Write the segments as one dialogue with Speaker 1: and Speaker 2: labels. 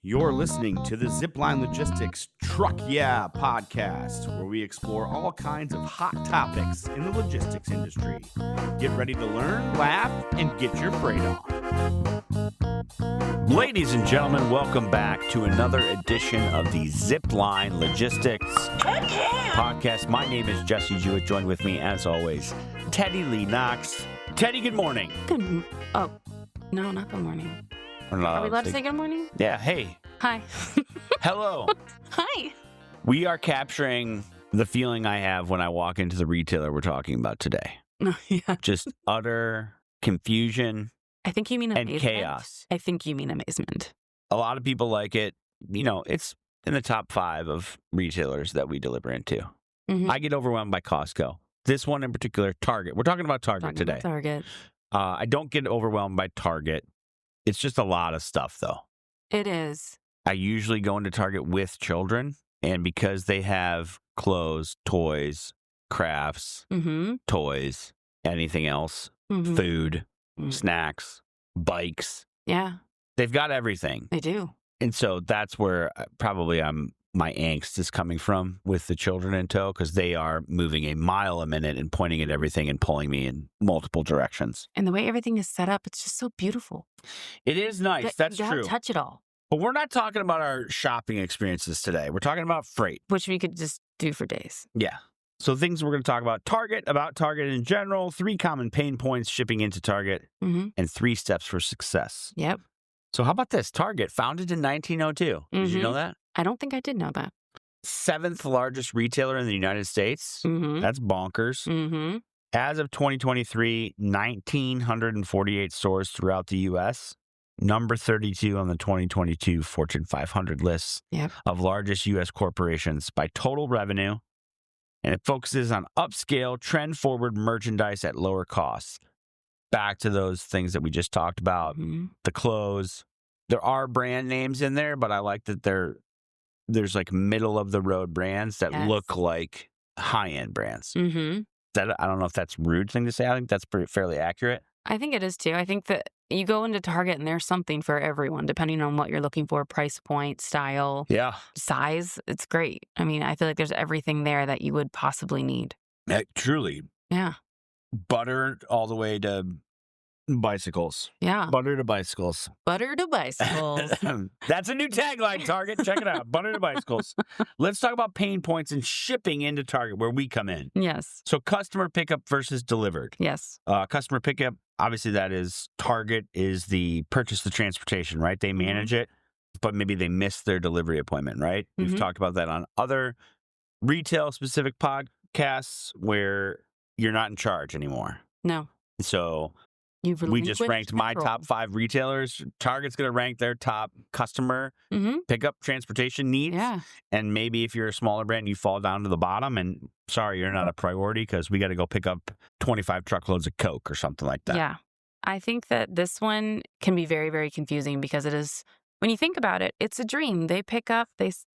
Speaker 1: You're listening to the Zipline Logistics Truck Yeah podcast, where we explore all kinds of hot topics in the logistics industry. Get ready to learn, laugh, and get your freight on. Ladies and gentlemen, welcome back to another edition of the Zipline Logistics podcast. My name is Jesse Jewett. Joined with me, as always, Teddy Lee Knox. Teddy, good morning.
Speaker 2: No, not good morning.
Speaker 1: No,
Speaker 2: Are we allowed to say good morning?
Speaker 1: Yeah, hey.
Speaker 2: Hi.
Speaker 1: Hello.
Speaker 2: Hi.
Speaker 1: We are capturing the feeling I have when I walk into the retailer we're talking about today.
Speaker 2: Yeah.
Speaker 1: Just utter confusion
Speaker 2: I think you mean
Speaker 1: and
Speaker 2: amazement.
Speaker 1: chaos.
Speaker 2: I think you mean amazement.
Speaker 1: A lot of people like it. You know, it's in the top 5 of retailers that we deliver into.
Speaker 2: Mhm.
Speaker 1: I get overwhelmed by Costco. This one in particular, Target. We're talking about Target
Speaker 2: Talking about
Speaker 1: today.
Speaker 2: Target.
Speaker 1: I don't get overwhelmed by Target. It's just a lot of stuff, though.
Speaker 2: It is.
Speaker 1: I usually go into Target with children, and because they have clothes, toys, crafts,
Speaker 2: Mm-hmm.
Speaker 1: toys, anything else,
Speaker 2: Mm-hmm.
Speaker 1: food,
Speaker 2: Mm.
Speaker 1: snacks, bikes,
Speaker 2: Yeah,
Speaker 1: they've got everything.
Speaker 2: they do.
Speaker 1: And so that's where probably my angst is coming from with the children in tow, because they are moving a mile a minute and pointing at everything and pulling me in multiple directions.
Speaker 2: And the way everything is set up, it's just so beautiful.
Speaker 1: It is nice. That's
Speaker 2: you gotta
Speaker 1: true.
Speaker 2: touch it all,
Speaker 1: But we're not talking about our shopping experiences today. We're talking about freight.
Speaker 2: which we could just do for days.
Speaker 1: Yeah. So things we're going to talk about Target in general, 3 common pain points shipping into Target,
Speaker 2: Mm-hmm.
Speaker 1: and 3 steps for success.
Speaker 2: Yep.
Speaker 1: So how about this? Target, founded in 1902. Did you know that?
Speaker 2: I don't think I did know that.
Speaker 1: 7th largest retailer in the United States.
Speaker 2: Mm-hmm.
Speaker 1: That's bonkers.
Speaker 2: Mm-hmm.
Speaker 1: As of 2023, 1,948 stores throughout the U.S., number 32 on the 2022 Fortune 500 list
Speaker 2: Yep.
Speaker 1: of largest U.S. corporations by total revenue, and it focuses on upscale, trend-forward merchandise at lower costs. Back to those things that we just talked about,
Speaker 2: Mm-hmm.
Speaker 1: the clothes. There are brand names in there, but I like that there's like middle-of-the-road brands that
Speaker 2: Yes.
Speaker 1: look like high-end brands.
Speaker 2: Mm-hmm.
Speaker 1: I don't know if that's a rude thing to say. I think that's fairly accurate.
Speaker 2: I think it is too. I think that you go into Target and there's something for everyone, depending on what you're looking for, price point, style,
Speaker 1: Yeah.
Speaker 2: size. It's great. I mean, I feel like there's everything there that you would possibly need.
Speaker 1: Truly.
Speaker 2: Yeah.
Speaker 1: Butter all the way to bicycles.
Speaker 2: Yeah.
Speaker 1: Butter to bicycles.
Speaker 2: Butter to bicycles.
Speaker 1: That's a new tagline, Target. Check it out. Butter to bicycles. Let's talk about pain points and shipping into Target, where we come in.
Speaker 2: Yes.
Speaker 1: So customer pickup versus delivered.
Speaker 2: Yes.
Speaker 1: Customer pickup, obviously that is Target is the purchase the transportation, right? They manage it, but maybe they miss their delivery appointment, right? We've
Speaker 2: Mhm.
Speaker 1: talked about that on other retail-specific podcasts where you're not in charge anymore.
Speaker 2: No.
Speaker 1: So
Speaker 2: You've
Speaker 1: we just
Speaker 2: relinquished
Speaker 1: ranked my
Speaker 2: control.
Speaker 1: top 5 retailers. Target's going to rank their top customer
Speaker 2: Mhm.
Speaker 1: pickup transportation needs.
Speaker 2: Yeah.
Speaker 1: And maybe if you're a smaller brand, you fall down to the bottom and sorry, you're not a priority because we got to go pick up 25 truckloads of Coke or something like that.
Speaker 2: Yeah. I think that this one can be very, very confusing because it is, when you think about it, it's a dream. They pick up, it's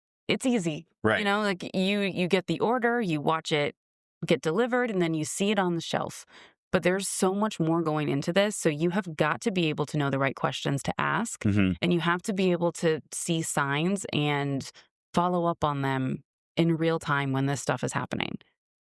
Speaker 2: easy.
Speaker 1: Right.
Speaker 2: You know, like you get the order, you watch it get delivered, and then you see it on the shelf. But there's so much more going into this. So you have got to be able to know the right questions to ask.
Speaker 1: Mhm.
Speaker 2: And you have to be able to see signs and follow up on them in real time when this stuff is happening.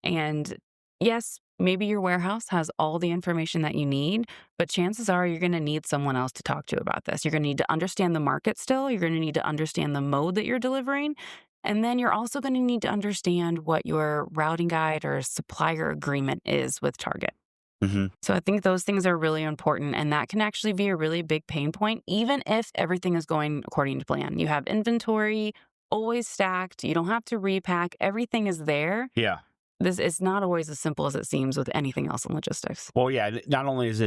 Speaker 2: And yes, maybe your warehouse has all the information that you need, but chances are you're going to need someone else to talk to about this. You're going to need to understand the market still. You're going to need to understand the mode that you're delivering. And then you're also going to need to understand what your routing guide or supplier agreement is with Target.
Speaker 1: Mm-hmm.
Speaker 2: So I think those things are really important, and that can actually be a really big pain point, even if everything is going according to plan. You have inventory always stacked. You don't have to repack. Everything is there.
Speaker 1: Yeah.
Speaker 2: This is not always as simple as it seems with anything else in logistics.
Speaker 1: Well, yeah, not only is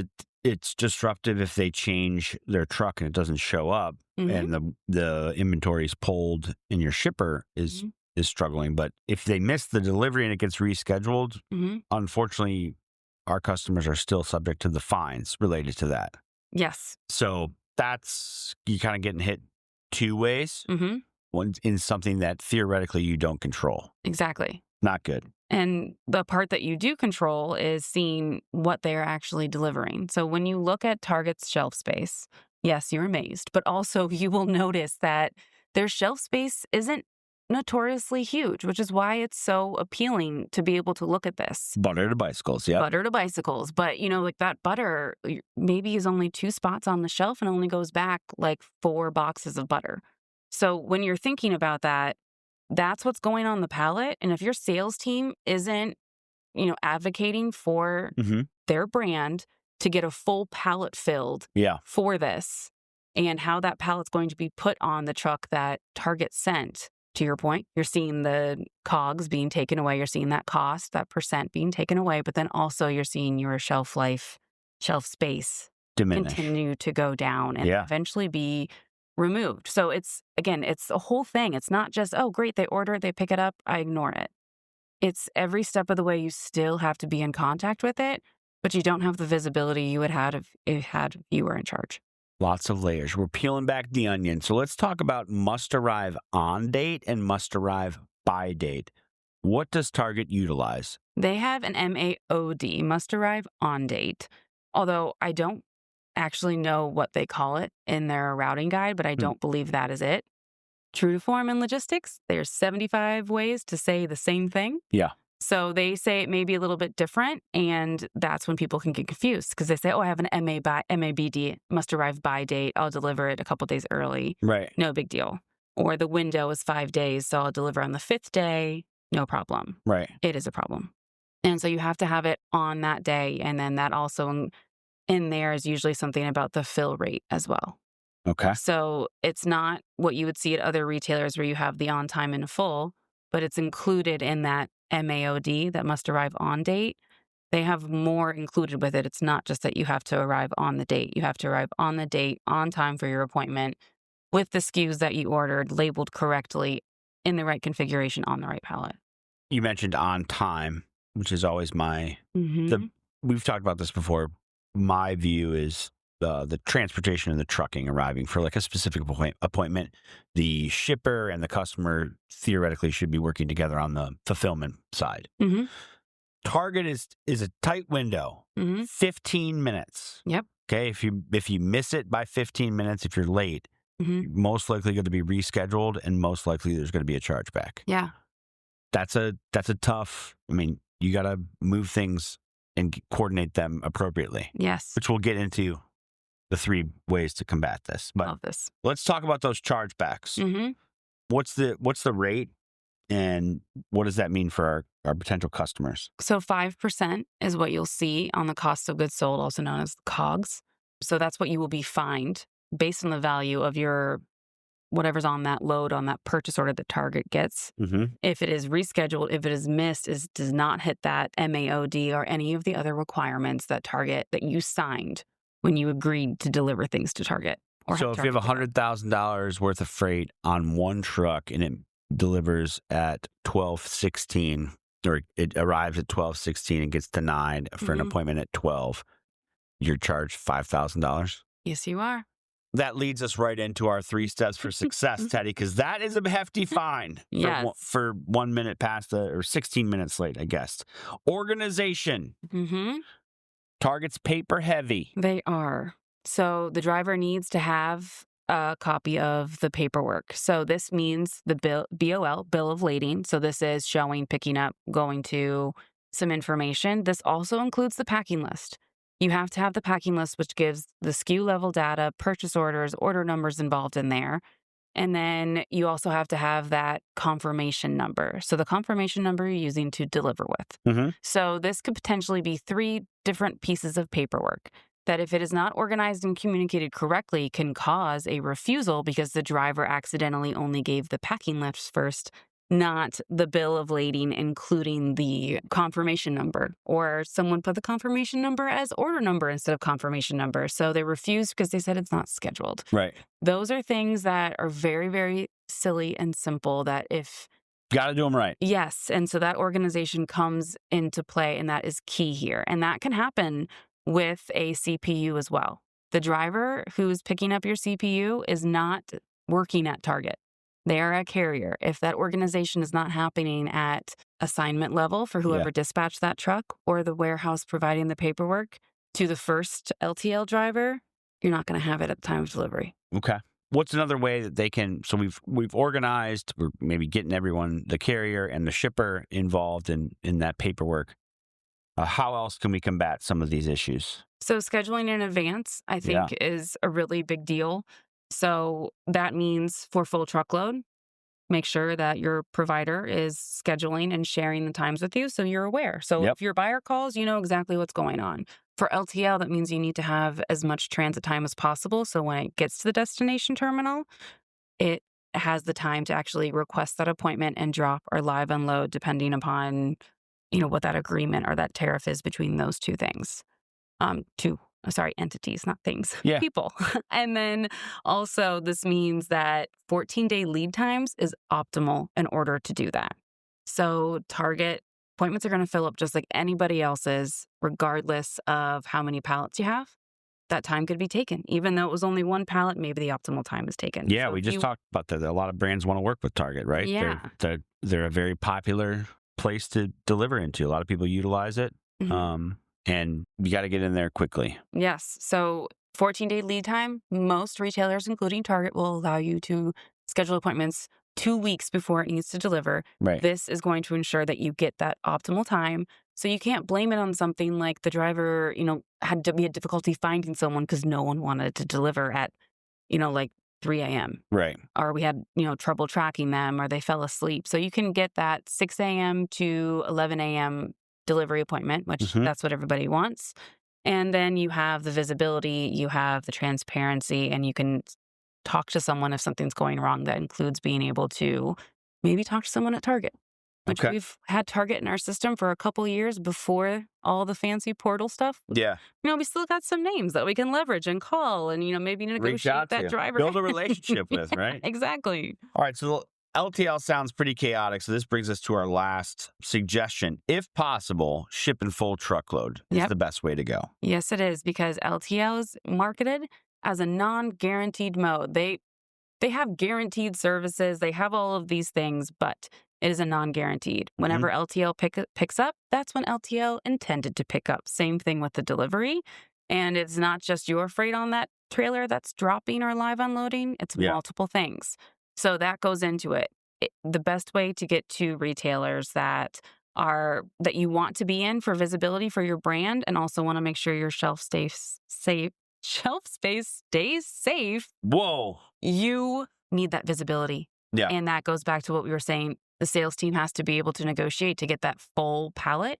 Speaker 1: it's disruptive if they change their truck and it doesn't show up
Speaker 2: Mhm.
Speaker 1: and the inventory is pulled and your shipper is struggling, but if they miss the delivery and it gets rescheduled,
Speaker 2: Mhm.
Speaker 1: unfortunately, our customers are still subject to the fines related to that.
Speaker 2: Yes.
Speaker 1: So that's, you kind of getting hit 2 ways.
Speaker 2: Mm-hmm.
Speaker 1: One in something that theoretically you don't control.
Speaker 2: Exactly.
Speaker 1: Not good.
Speaker 2: And the part that you do control is seeing what they're actually delivering. So when you look at Target's shelf space, yes, you're amazed, but also you will notice that their shelf space isn't notoriously huge, which is why it's so appealing to be able to look at this.
Speaker 1: Butter to bicycles, yep.
Speaker 2: Butter to bicycles. But, like that butter maybe is only 2 spots on the shelf and only goes back like 4 boxes of butter. So when you're thinking about that, that's what's going on the pallet. And if your sales team isn't, advocating for their brand to get a full pallet filled for this and how that pallet's going to be put on the truck that Target sent, to your point, you're seeing the COGS being taken away. You're seeing that cost, that percent being taken away. But then also you're seeing your shelf life, shelf space continue to go down and eventually be removed. So it's a whole thing. It's not just, oh, great, they order it, they pick it up, I ignore it. It's every step of the way you still have to be in contact with it, but you don't have the visibility you would have if you were in charge.
Speaker 1: Lots of layers. We're peeling back the onion. So let's talk about must arrive on date and must arrive by date. What does Target utilize?
Speaker 2: They have an MAOD, must arrive on date, although I don't actually know what they call it in their routing guide, but I don't believe that is it. True to form in logistics, there's 75 ways to say the same thing.
Speaker 1: Yeah.
Speaker 2: So they say it may be a little bit different, and that's when people can get confused because they say, oh, I have an MABD, must arrive by date. I'll deliver it a couple days early.
Speaker 1: Right.
Speaker 2: No big deal. Or the window is 5 days, so I'll deliver on the 5th day. No problem.
Speaker 1: Right.
Speaker 2: It is a problem. And so you have to have it on that day. And then that also in there is usually something about the fill rate as well.
Speaker 1: Okay.
Speaker 2: So it's not what you would see at other retailers where you have the on time and full, but it's included in that MAOD, that must arrive on date. They have more included with it. It's not just that you have to arrive on the date. You have to arrive on the date, on time for your appointment, with the SKUs that you ordered, labeled correctly, in the right configuration, on the right pallet.
Speaker 1: You mentioned on time, which is always we've talked about this before. My view is the transportation and the trucking arriving for like a specific appointment. The shipper and the customer theoretically should be working together on the fulfillment side. Target is a tight window, 15 minutes.
Speaker 2: Yep.
Speaker 1: Okay, if you miss it by 15 minutes, if you're late, you're most likely going to be rescheduled, and most likely there's going to be a chargeback.
Speaker 2: Yeah.
Speaker 1: That's a tough. I mean, you got to move things and coordinate them appropriately.
Speaker 2: Yes.
Speaker 1: Which we'll get into the 3 ways to combat this. But
Speaker 2: love this.
Speaker 1: Let's talk about those chargebacks. What's the rate, and what does that mean for our potential customers?
Speaker 2: So 5% is what you'll see on the cost of goods sold, also known as COGS. So that's what you will be fined based on the value of your whatever's on that load, on that purchase order that Target gets. If it is rescheduled, if it is missed, does not hit that MAOD or any of the other requirements that you signed when you agreed to deliver things to Target.
Speaker 1: So if you have $100,000 worth of freight on one truck and it delivers at 12:16, or it arrives at 12:16 and gets denied for an appointment at 12, you're charged $5,000?
Speaker 2: Yes, you are.
Speaker 1: That leads us right into our 3 steps for success, Teddy, because that is a hefty fine for 1 minute past or 16 minutes late, I guess. Organization. Target's paper heavy.
Speaker 2: They are. So the driver needs to have a copy of the paperwork. So this means the BOL, bill of lading. So this is showing, picking up, going to, some information. This also includes the packing list. You have to have the packing list, which gives the SKU level data, purchase orders, order numbers involved in there. And then you also have to have that confirmation number. So the confirmation number you're using to deliver with. So this could potentially be 3 different pieces of paperwork that, if it is not organized and communicated correctly, can cause a refusal because the driver accidentally only gave the packing list first, not the bill of lading, including the confirmation number. Or someone put the confirmation number as order number instead of confirmation number. So they refused because they said it's not scheduled.
Speaker 1: Right.
Speaker 2: Those are things that are very, very silly and simple that if...
Speaker 1: Got to do them right.
Speaker 2: Yes. And so that organization comes into play, and that is key here. And that can happen with a CPU as well. The driver who's picking up your CPU is not working at Target. They are a carrier. If that organization is not happening at assignment level for whoever dispatched that truck or the warehouse providing the paperwork to the first LTL driver, you're not going to have it at the time of delivery.
Speaker 1: Okay. What's another way that they can? So we've organized. We're maybe getting everyone, the carrier and the shipper, involved in that paperwork. How else can we combat some of these issues?
Speaker 2: So scheduling in advance, I think, is a really big deal. So that means for full truckload, make sure that your provider is scheduling and sharing the times with you so you're aware. So if your buyer calls, you know exactly what's going on. For LTL, that means you need to have as much transit time as possible. So when it gets to the destination terminal, it has the time to actually request that appointment and drop or live unload depending upon, what that agreement or that tariff is between those two things. Entities, not things, people. And then also this means that 14-day lead times is optimal in order to do that. So Target appointments are going to fill up just like anybody else's, regardless of how many pallets you have. That time could be taken. Even though it was only one pallet, maybe the optimal time is taken.
Speaker 1: Yeah, so we just talked about that. A lot of brands want to work with Target, right?
Speaker 2: Yeah.
Speaker 1: They're a very popular place to deliver into. A lot of people utilize it. Mm-hmm. And you got to get in there quickly.
Speaker 2: Yes. So 14-day lead time, most retailers, including Target, will allow you to schedule appointments 2 weeks before it needs to deliver.
Speaker 1: Right.
Speaker 2: This is going to ensure that you get that optimal time. So you can't blame it on something like the driver, had difficulty finding someone because no one wanted to deliver at, 3 a.m.
Speaker 1: Right.
Speaker 2: Or we had, trouble tracking them or they fell asleep. So you can get that 6 a.m. to 11 a.m. delivery appointment, which that's what everybody wants. And then you have the visibility, you have the transparency, and you can talk to someone if something's going wrong. That includes being able to maybe talk to someone at Target, which we've had Target in our system for a couple of years before all the fancy portal stuff.
Speaker 1: Yeah.
Speaker 2: We still got some names that we can leverage and call and, maybe negotiate that driver.
Speaker 1: Build a relationship with, right?
Speaker 2: Exactly.
Speaker 1: All right. So LTL sounds pretty chaotic, so this brings us to our last suggestion. If possible, ship in full truckload is the best way to go.
Speaker 2: Yes, it is, because LTL is marketed as a non-guaranteed mode. They have guaranteed services. They have all of these things, but it is a non-guaranteed. Whenever LTL picks up, that's when LTL intended to pick up. Same thing with the delivery. And it's not just your freight on that trailer that's dropping or live unloading. It's multiple things. So that goes into it. The best way to get to retailers that you want to be in for visibility for your brand and also want to make sure your shelf space stays safe.
Speaker 1: Whoa.
Speaker 2: You need that visibility.
Speaker 1: Yeah.
Speaker 2: And that goes back to what we were saying. The sales team has to be able to negotiate to get that full pallet,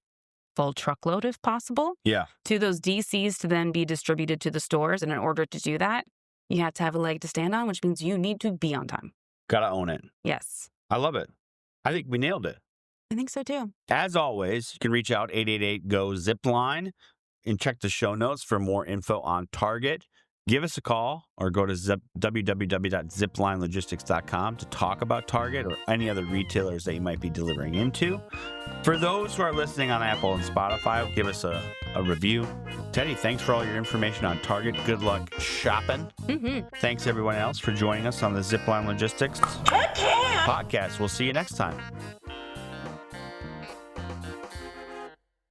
Speaker 2: full truckload if possible.
Speaker 1: Yeah.
Speaker 2: To those DCs to then be distributed to the stores. And in order to do that, you have to have a leg to stand on, which means you need to be on time.
Speaker 1: Gotta own it.
Speaker 2: Yes.
Speaker 1: I love it. I think we nailed it.
Speaker 2: I think so too.
Speaker 1: As always, you can reach out 888-GO-ZIPLINE and check the show notes for more info on Target. Give us a call or go to www.ziplinelogistics.com to talk about Target or any other retailers that you might be delivering into. For those who are listening on Apple and Spotify, give us a review. Teddy, thanks for all your information on Target. Good luck shopping. Thanks, everyone else, for joining us on the Zipline Logistics podcast. We'll see you next time.